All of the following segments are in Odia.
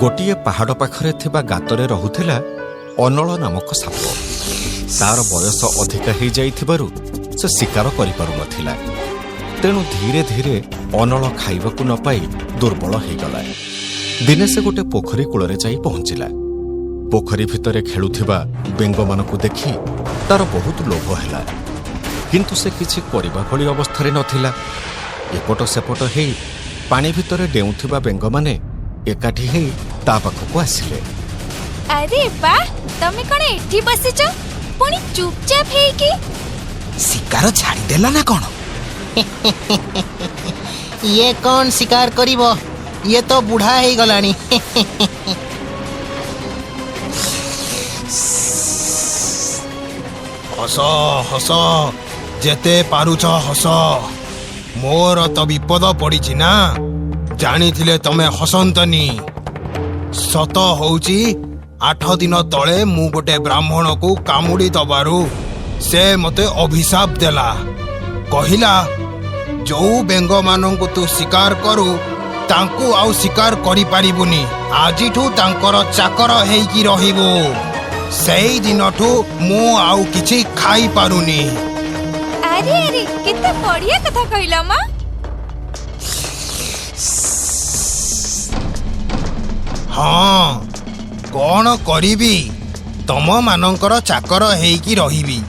ଗୋଟିଏ ପାହାଡ଼ ପାଖରେ ଥିବା ଗାତରେ ରହୁଥିଲା ଅନଳ ନାମକ ସାପ। ତାର ବୟସ ଅଧିକା ହେଇଯାଇଥିବାରୁ ସେ ଶିକାର କରିପାରୁନଥିଲା। ତେଣୁ ଧୀରେ ଧୀରେ ଅନଳ ଖାଇବାକୁ ନ ପାଇ ଦୁର୍ବଳ ହେଇଗଲା। ଦିନେ ସେ ଗୋଟେ ପୋଖରୀ କୂଳରେ ଯାଇ ପହଞ୍ଚିଲା। ପୋଖରୀ ଭିତରେ ଖେଳୁଥିବା ବେଙ୍ଗମାନଙ୍କୁ ଦେଖି ତାର ବହୁତ ଲୋଭ ହେଲା, କିନ୍ତୁ ସେ କିଛି କରିବା ଭଳି ଅବସ୍ଥାରେ ନଥିଲା। ଏପଟ ସେପଟ ହେଇ ପାଣି ଭିତରେ ଡେଉଁଥିବା ବେଙ୍ଗମାନେ ଏକାଠି ହେଇ ତା ପାଖକୁ ଆସିଲେ। ଆରେ ବା, ତମେ କଣ ଏଠି ବସିଛ? ପୁଣି ଚୁପଚାପ ହେଇକି ଶିକାର ଛାଡ଼ିଦେଲା ନା କଣ? ଇଏ କଣ ଶିକାର କରିବ? ଇଏ ତ ବୁଢା ହେଇଗଲାଣି। ହସ ହସ, ଯେତେ ପାରୁଛ ହସ। ମୋର ତ ବିପଦ ପଡ଼ିଛି ନା, ଜାଣିଥିଲେ ତମେ ହସନ୍ତନି। ସତ ହଉଛି 8 ଦିନ ତଳେ ମୁଁ ଗୋଟେ ବ୍ରାହ୍ମଣକୁ କାମୁଡ଼ି ଦବାରୁ ସେ ମୋତେ ଅଭିଶାପ ଦେଲା। କହିଲା, ଯୋଉ ବେଙ୍ଗମାନଙ୍କୁ ତୁ ଶିକାର କରୁ ତାଙ୍କୁ ଆଉ ଶିକାର କରିପାରିବୁନି। ଆଜିଠୁ ତାଙ୍କର ଚାକର ହେଇକି ରହିବୁ। ସେଇ ଦିନଠୁ ମୁଁ ଆଉ କିଛି ଖାଇପାରୁନି। ଆରେ ଆରେ, କେତେ ବଢିଆ କଥା କହିଲ ମା। ହଁ, କଣ କରିବି? ତମ ମାନଙ୍କର ଚାକର ହେଇକି ରହିବି,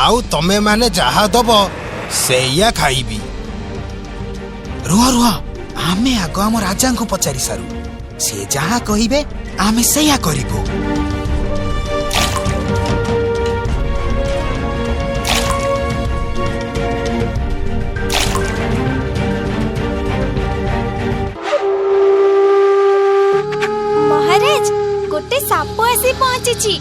ଆଉ ତମେ ମାନେ ଯାହା ଦବ ସେଇଆ ଖାଇବି। ରୁହ ରୁହ, ଆମେ ଆଗ ଆମ ରାଜାଙ୍କୁ ପଚାରି ସାରୁ। ସେ ଯାହା କହିବେ ଆମେ ସେଇଆ କରିବୁ। ମହାରାଜ, ଗୋଟେ ସାପ ଆସି ପହଞ୍ଚିଛି।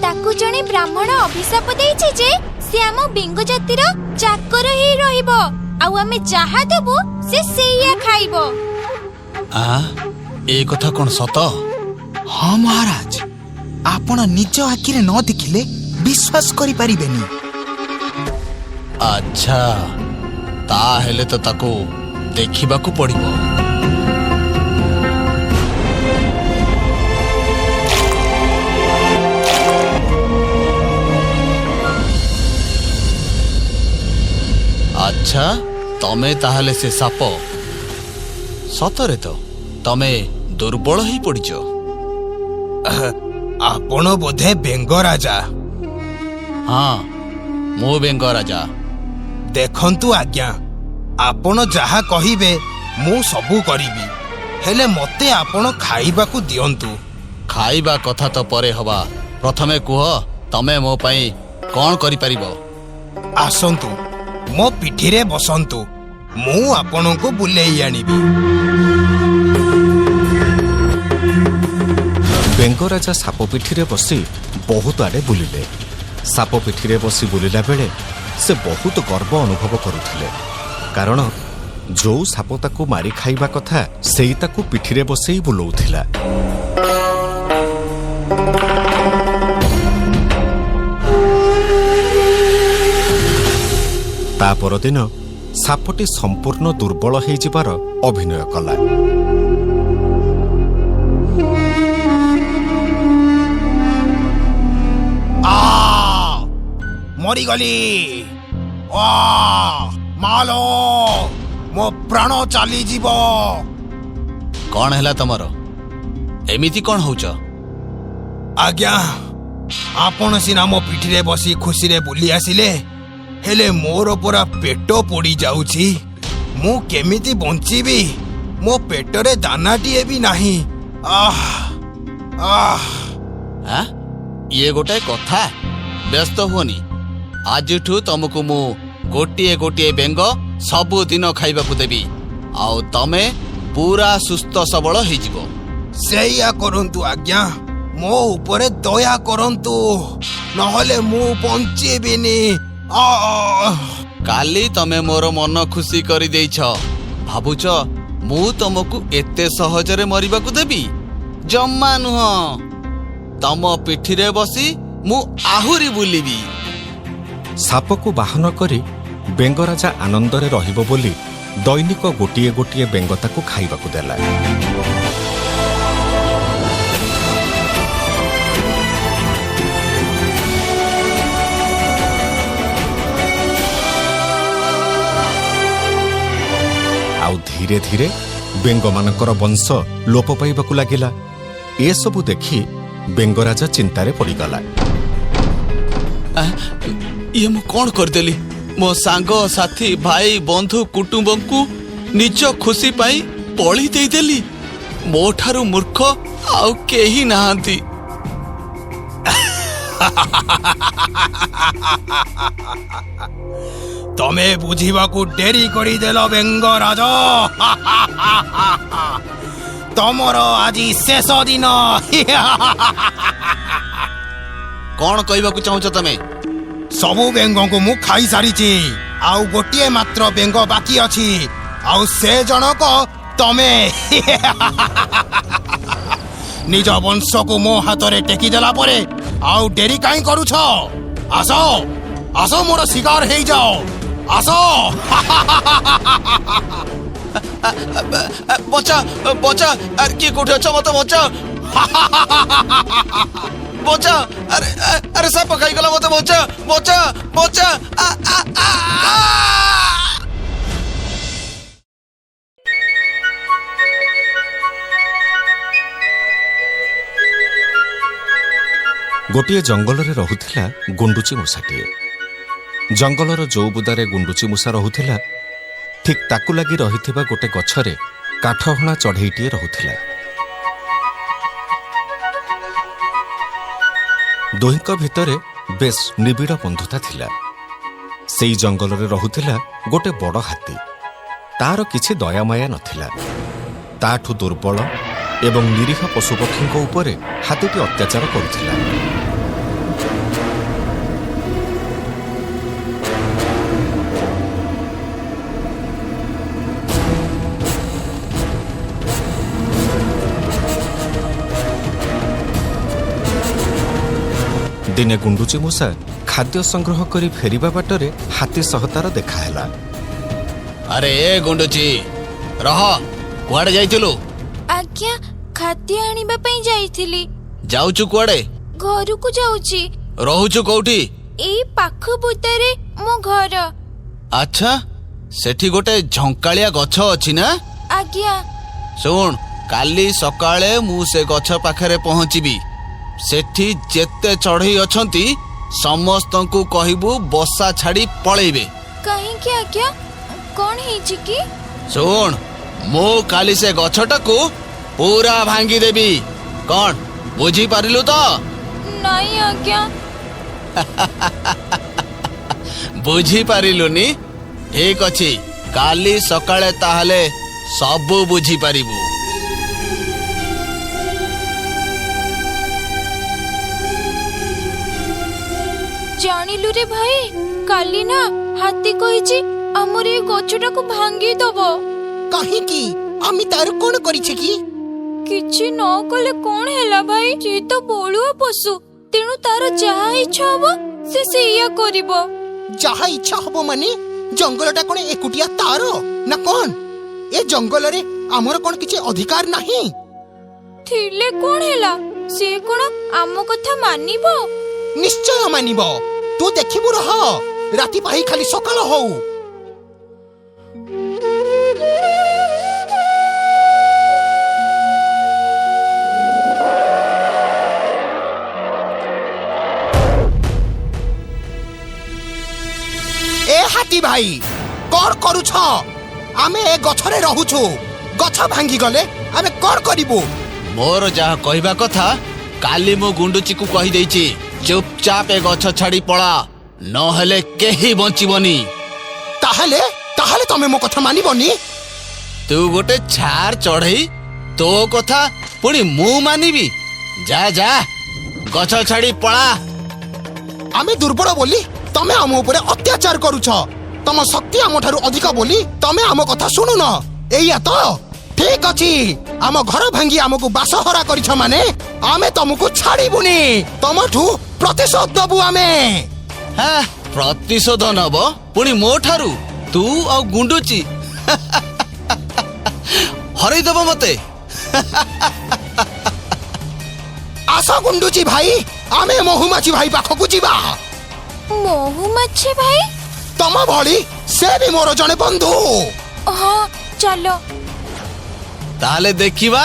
ତାକୁ ଜଣେ ବ୍ରାହ୍ମଣ ଅଭିଶାପ ଦେଇଛି ଯେ ସେ ଆମ ବେଙ୍ଗ ଜାତିର ଚାକର ହେଇ ରହିବ, ଆଉ ଆମେ ଯାହା ଦେବୁ ସେ ସେଇଆ ଖାଇବ। ଏ କଥା କଣ ସତ? ହଁ ମହାରାଜ, ଆପଣ ନିଜ ଆଖିରେ ନ ଦେଖିଲେ ବିଶ୍ୱାସ କରିପାରିବେନି। ଆଚ୍ଛା, ତାହେଲେ ତ ତାକୁ ଦେଖିବାକୁ ପଡିବ। ଆଚ୍ଛା, ତମେ ତାହେଲେ ସେ ସାପ? ସତରେ ତ ତମେ ଦୁର୍ବଳ ହେଇ ପଡିଛ। ଆପଣ ବୋଧେ ବେଙ୍ଗ ରାଜା? ହଁ, ମୁଁ ବେଙ୍ଗ ରାଜା। ଦେଖନ୍ତୁ ଆଜ୍ଞା, ଆପଣ ଯାହା କହିବେ ମୁଁ ସବୁ କରିବି, ହେଲେ ମତେ ଆପଣ ଖାଇବାକୁ ଦିଅନ୍ତୁ। ଖାଇବା କଥା ତ ପରେ ହବା, ପ୍ରଥମେ କୁହ ତମେ ମୋ ପାଇଁ କଣ କରିପାରିବ? ଆସନ୍ତୁ, ମୋ ପିଠିରେ ବସନ୍ତୁ, ମୁଁ ଆପଣଙ୍କୁ ବୁଲେଇ ଆଣିବି। ବେଙ୍ଗରାଜା ସାପ ପିଠିରେ ବସି ବହୁତ ଆଡ଼େ ବୁଲିଲେ। ସାପ ପିଠିରେ ବସି ବୁଲିଲା ବେଳେ ସେ ବହୁତ ଗର୍ବ ଅନୁଭବ କରୁଥିଲେ, କାରଣ ଯୋଉ ସାପ ତାକୁ ମାରି ଖାଇବା କଥା ସେଇ ତାକୁ ପିଠିରେ ବସେଇ ବୁଲଉଥିଲା। ତା ପରଦିନ ସାପଟି ସମ୍ପୂର୍ଣ୍ଣ ଦୁର୍ବଳ ହେଇଯିବାର ଅଭିନୟ କଲା। ମରିଗଲି। ମାଲୋ, ମୋ ପ୍ରାଣ ଚାଲିଯିବ। କଣ ହେଲା ତମର? ଏମିତି କଣ ହଉଛ? ଆଜ୍ଞା, ଆପଣ ସିନା ମୋ ପିଠିରେ ବସି ଖୁସିରେ ବୁଲି ଆସିଲେ, ହେଲେ ମୋର ପୁରା ପେଟ ପୋଡ଼ି ଯାଉଛି। ମୁଁ କେମିତି ବଞ୍ଚିବି? ମୋ ପେଟରେ ଦାନାଟିଏ ବି ନାହିଁ। ଇଏ ଗୋଟାଏ କଥା? ବ୍ୟସ୍ତ ହୁଅନି, ଆଜିଠୁ ତମକୁ ମୁଁ ଗୋଟିଏ ଗୋଟିଏ ବେଙ୍ଗ ସବୁଦିନ ଖାଇବାକୁ ଦେବି, ଆଉ ତମେ ପୁରା ସୁସ୍ଥ ସବଳ ହେଇଯିବ। ସେଇଆ କରନ୍ତୁ ଆଜ୍ଞା, ମୋ ଉପରେ ଦୟା କରନ୍ତୁ, ନହେଲେ ମୁଁ ବଞ୍ଚିବିନି। କାଲି ତମେ ମୋର ମନ ଖୁସି କରିଦେଇଛ। ଭାବୁଛ ମୁଁ ତମକୁ ଏତେ ସହଜରେ ମରିବାକୁ ଦେବି? ଜମା ନୁହଁ। ତମ ପିଠିରେ ବସି ମୁଁ ଆହୁରି ବୁଲିବି। ସାପକୁ ବାହନ କରି ବେଙ୍ଗରାଜା ଆନନ୍ଦରେ ରହିବ ବୋଲି ଦୈନିକ ଗୋଟିଏ ଗୋଟିଏ ବେଙ୍ଗ ତାକୁ ଖାଇବାକୁ ଦେଲା। ଧୀରେ ଧୀରେ ବେଙ୍ଗମାନଙ୍କର ବଂଶ ଲୋପ ପାଇବାକୁ ଲାଗିଲା। ଏସବୁ ଦେଖି ବେଙ୍ଗରାଜ ଚିନ୍ତାରେ ପଡ଼ିଗଲା। ଇଏ ମୁଁ କଣ କରିଦେଲି? ମୋ ସାଙ୍ଗ ସାଥୀ ଭାଇ ବନ୍ଧୁ କୁଟୁମ୍ବଙ୍କୁ ନିଜ ଖୁସି ପାଇଁ ବଳି ଦେଇଦେଲି। ମୋ ଠାରୁ ମୂର୍ଖ ଆଉ କେହି ନାହାନ୍ତି। ତମେ ବୁଝିବାକୁ ଡେରି କରିଦେଲ ବେଙ୍ଗରାଜ। ତମର ଆଜି ଶେଷ ଦିନ। କଣ କହିବାକୁ ଚାହୁଁଛ ତମେ? ସବୁ ବେଙ୍ଗଙ୍କୁ ମୁଁ ଖାଇସାରିଛି। ଆଉ ଗୋଟିଏ ମାତ୍ର ବେଙ୍ଗ ବାକି ଅଛି। ଆଉ ସେ ଜଣକ ତମେ। ନିଜ ବଂଶକୁ ମୋ ହାତରେ ଟେକିଦେଲା ପରେ ଆଉ ଡେରି କାହିଁ କରୁଛ? ଆସ ଆସ ମୋର ଶିକାର ହେଇଯାଅ। ଆସ। ବଚା ବଚା, ଆରେ କିଏ କୋଉଠି ଅଛ? ମତେ ବଚା ବଚା। ଆରେ ଆରେ ସାପ ଖାଇଗଲା ମତେ। ବଚା ବଚା ବଚା। ଗୋଟିଏ ଜଙ୍ଗଲରେ ରହୁଥିଲା ଗୁଣ୍ଡୁଚି ମୂଷାଟିଏ। ଜଙ୍ଗଲର ଯୋଉ ବୁଦାରେ ଗୁଣ୍ଡୁଚି ମୂଷା ରହୁଥିଲା, ଠିକ୍ ତାକୁ ଲାଗି ରହିଥିବା ଗୋଟେ ଗଛରେ କାଠହଣା ଚଢ଼େଇଟିଏ ରହୁଥିଲା। ଦୁହିଁଙ୍କ ଭିତରେ ବେଶ୍ ନିବିଡ଼ ବନ୍ଧୁତା ଥିଲା। ସେଇ ଜଙ୍ଗଲରେ ରହୁଥିଲା ଗୋଟେ ବଡ଼ ହାତୀ। ତାର କିଛି ଦୟାମାୟା ନଥିଲା। ତାଠୁ ଦୁର୍ବଳ ଏବଂ ନିରୀହ ପଶୁପକ୍ଷୀଙ୍କ ଉପରେ ହାତୀଟି ଅତ୍ୟାଚାର କରୁଥିଲା। ଦିନେ ଗୁଣ୍ଡୁଚି ମୂଷା ଖାଦ୍ୟ ସଂଗ୍ରହ କରି ଫେରିବା ବାଟରେ ହାତୀ ସହ ତାର ଦେଖାହେଲା। ଆରେ ଏ ଗୁଣ୍ଡୁଚି, ରହ। କୁଆଡେ ଯାଇଥିଲୁ? ଆଜ୍ଞା, ଖାଦ୍ୟ ଆଣିବା ପାଇଁ ଯାଇଥିଲି। ଯାଉଛୁ କୁଆଡେ? ଘରକୁ ଯାଉଛି। ରହୁଛୁ କୋଉଠି? ଏଇ ପାଖ ବୁଦାରେ ମୋ ଘର। ଆଚ୍ଛା, ସେଠି ଗୋଟେ ଝଙ୍କାଳିଆ ଗଛ ଅଛି ନା? ଆଜ୍ଞା। ଶୁଣ, କାଲି ସକାଳେ ମୁଁ ସେ ଗଛ ପାଖରେ ପହଞ୍ଚିବି। ସେଠି ଯେତେ ଚଢ଼େଇ ଅଛନ୍ତି ସମସ୍ତଙ୍କୁ କହିବୁ ବସା ଛାଡି ପଳେଇବେ। କାହିଁକି ଆଜ୍ଞା? କଣ ହେଇଛି କି? ଶୁଣ, ମୁଁ କାଲି ସେ ଗଛଟାକୁ ପୁରା ଭାଙ୍ଗିଦେବି। କଣ ବୁଝିପାରିଲୁ ତ? ନାଇଁ ଆଜ୍ଞା। ବୁଝିପାରିଲୁନି? ଠିକ ଅଛି, କାଲି ସକାଳେ ତାହେଲେ ସବୁ ବୁଝିପାରିବୁ। ଜାଣିଲୁ ରେ ଭାଇ, କାଲି ନା ହାତୀ କହିଛି ଆମର ଏ ଗଛଟାକୁ ଭାଙ୍ଗି ଦବ। କାହିଁକି? ଆମେ ତାର କଣ କରିଛେ କି? କିଛି ନ କଲେ କଣ ହେଲା ଭାଇ? ସେ ତ ବଳୁଆ ପଶୁ, ତେଣୁ ତାର ଯାହା ଇଚ୍ଛା ହବ ସେ ସେଇଆ କରିବ। ଯାହା ଇଚ୍ଛା ହବ ମାନେ ଜଙ୍ଗଲଟା କଣ ଏକୁଟିଆ ତାର ନା କଣ? ଏ ଜଙ୍ଗଲରେ ଆମର କଣ କିଛି ଅଧିକାର ନାହିଁ? ଥିଲେ କଣ ହେଲା? ସେ କଣ ଆମ କଥା ମାନିବ? ନିଶ୍ଚୟ ମାନିବ। ତୁ ଦେଖିବୁ, ରହ। ରାତି ପାହି ଖାଲି ସକାଳ ହଉ। ଏ ହାତୀ ଭାଇ, କଣ କରୁଛ? ଆମେ ଏ ଗଛରେ ରହୁଛୁ। ଗଛ ଭାଙ୍ଗି ଗଲେ ଆମେ କଣ କରିବୁ? ମୋର ଯାହା କହିବା କଥା କାଲି ମୁଁ ଗୁଣ୍ଡୁଚିକୁ କହିଦେଇଛି। ଚୁପଚାପ ଏ ଗଛ ଛାଡି ପଳା, ନହେଲେ କେହି ବଞ୍ଚିବନି। ତାହେଲେ ତାହେଲେ ତମେ ମୋ କଥା ମାନିବନି? ତୁ ଗୋଟେ ଛାର ଚଢେଇ, ତୋ କଥା ପୁଣି ମୁଁ ମାନିବି? ଯା ଯା, ଗଛ ଛାଡି ପଳା। ଆମେ ଦୁର୍ବଳ ବୋଲି ତମେ ଆମ ଉପରେ ଅତ୍ୟାଚାର କରୁଛ। ତମ ଶକ୍ତି ଆମ ଠାରୁ ଅଧିକ ବୋଲି ତମେ ଆମ କଥା ଶୁଣୁନ, ଏଇଆ ତ? ଠିକ ଅଛି, ଆମ ଘର ଭାଙ୍ଗି ଆମକୁ ବାସହରା କରିଛ ମାନେ ଆମେ ତମକୁ ଛାଡିବୁନି। ତମଠୁ ପ୍ରତିଶୋଧ ଦବୁ ଆମେ। ହଁ, ପ୍ରତିଶୋଧ ନବ ପୁଣି ମୋ ଠାରୁ? ତୁ ଆଉ ଗୁଣ୍ଡୁଚି ହରେଇଦବ ମତେ। ଆସ ଗୁଣ୍ଡୁଚି ଭାଇ, ଆମେ ମହୁମାଛି ଭାଇ ପାଖକୁ ଯିବା। ମହୁମାଛି ଭାଇ? ତମ ଭଳି ସେ ବି ମୋର ଜଣେ ବନ୍ଧୁ। ହଁ ଚାଲ। ତାହେଲେ ଦେଖିବା।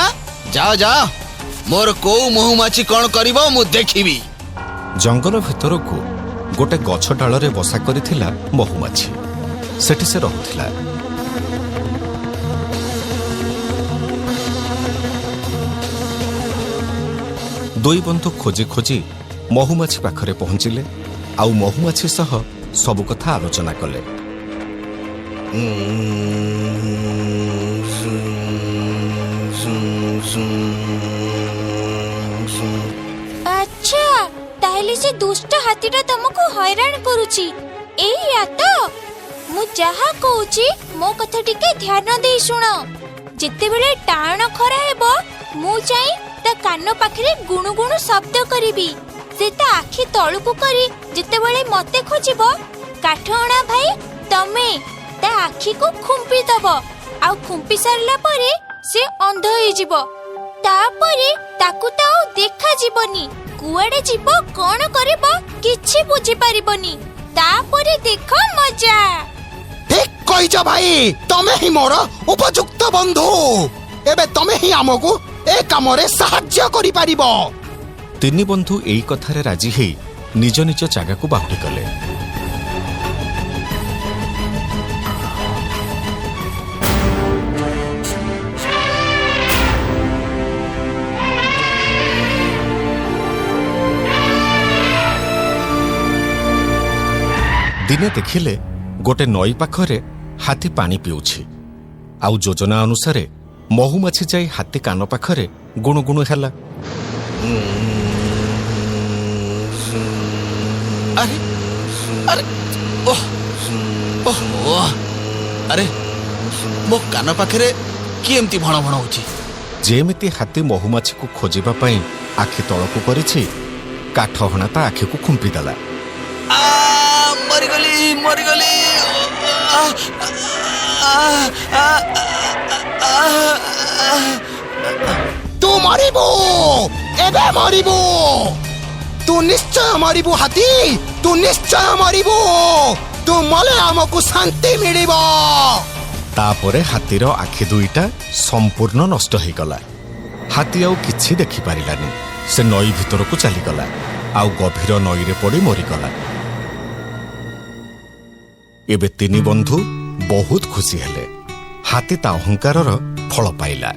ଯାଅ ଯାଅ, ମୋର କୋଉ ମହୁମାଛି କଣ କରିବ ମୁଁ ଦେଖିବି। ଜଙ୍ଗଲ ଭିତରକୁ ଗୋଟେ ଗଛ ଡାଳରେ ବସା କରିଥିଲା ମହୁମାଛି। ସେଠି ସେ ରହୁଥିଲା। ଦୁଇ ବନ୍ଧୁ ଖୋଜି ଖୋଜି ମହୁମାଛି ପାଖରେ ପହଞ୍ଚିଲେ ଆଉ ମହୁମାଛି ସହ ସବୁ କଥା ଆଲୋଚନା କଲେ। ଆଚ୍ଛା, ତାହେଲେ ସେ ଦୁଷ୍ଟ ହାତୀଟା ତମକୁ ହଇରାଣ କରୁଛି, ଏଇଆ ତ? ମୁଁ ଯାହା କହୁଛି ମୋ କଥା ଟିକେ ଧ୍ୟାନ ଦେଇ ଶୁଣ। ଯେତେବେଳେ ଟାଣ ଖରା ହେବ, ମୁଁ ଯାଇ ତା କାନ ପାଖରେ ଗୁଣୁ ଗୁଣୁ ଶବ୍ଦ କରିବି। ସେ ତା ଆଖି ତଳକୁ କରି ଯେତେବେଳେ ମତେ ଖୋଜିବ, କାଠହଣା ଭାଇ ତମେ ତା ଆଖିକୁ ଖୁମ୍ପି ଦବ। ଆଉ ଖୁମ୍ପି ସାରିଲା ପରେ ସେ ଅନ୍ଧ ହେଇଯିବ। ତାପରେ ତାକୁ ତ ଆଉ ଦେଖାଯିବନି। କୁଆଡେ ଯିବ, କଣ କରିବ କିଛି ବୁଝିପାରିବନି। ତାପରେ ଦେଖ ମଜା। ଠିକ କହିଛ ଭାଇ, ତମେ ହିଁ ମୋର ଉପଯୁକ୍ତ ବନ୍ଧୁ। ଏବେ ତମେ ହିଁ ଆମକୁ ଏ କାମରେ ସାହାଯ୍ୟ କରିପାରିବ। ତିନି ବନ୍ଧୁ ଏଇ କଥାରେ ରାଜି ହେଇ ନିଜ ନିଜ ଜାଗାକୁ ବାହୁଡ଼ି ଗଲେ। ଦିନେ ଦେଖିଲେ ଗୋଟେ ନଈ ପାଖରେ ହାତୀ ପାଣି ପିଉଛି। ଆଉ ଯୋଜନା ଅନୁସାରେ ମହୁମାଛି ଯାଇ ହାତୀ କାନ ପାଖରେ ଗୁଣୁ ଗୁଣୁ ହେଲା। ଆରେ ଆରେ ଓହ ଓହ ଓହ, ଆରେ ମୋ କାନ ପାଖରେ କି ଏମିତି ଭଣ ଭଣ ହଉଛି? ଯେମିତି ହାତୀ ମହୁମାଛିକୁ ଖୋଜିବା ପାଇଁ ଆଖି ତଳକୁ କରିଛି, କାଠହଣା ତା ଆଖିକୁ ଖୁମ୍ପି ଦେଲା। ମରିଗଲି ମରିଗଲି। ତୁ ମରିବୁ, ଏବେ ମରିବୁ। ତୁ ନିଶ୍ଚୟ ମରିବୁ ହାତୀ, ତୁ ନିଶ୍ଚୟ ମରିବୁ। ତୁ ମଲେ ଆମକୁ ଶାନ୍ତି ମିଳିବ। ତାପରେ ହାତୀର ଆଖି ଦୁଇଟା ସମ୍ପୂର୍ଣ୍ଣ ନଷ୍ଟ ହେଇଗଲା। ହାତୀ ଆଉ କିଛି ଦେଖିପାରିଲାନି। ସେ ନଈ ଭିତରକୁ ଚାଲିଗଲା ଆଉ ଗଭୀର ନଈରେ ପଡ଼ି ମରିଗଲା। ଏବେ ତିନି ବନ୍ଧୁ ବହୁତ ଖୁସି ହେଲେ। ହାତୀ ତା ଅହଙ୍କାରର ଫଳ ପାଇଲା।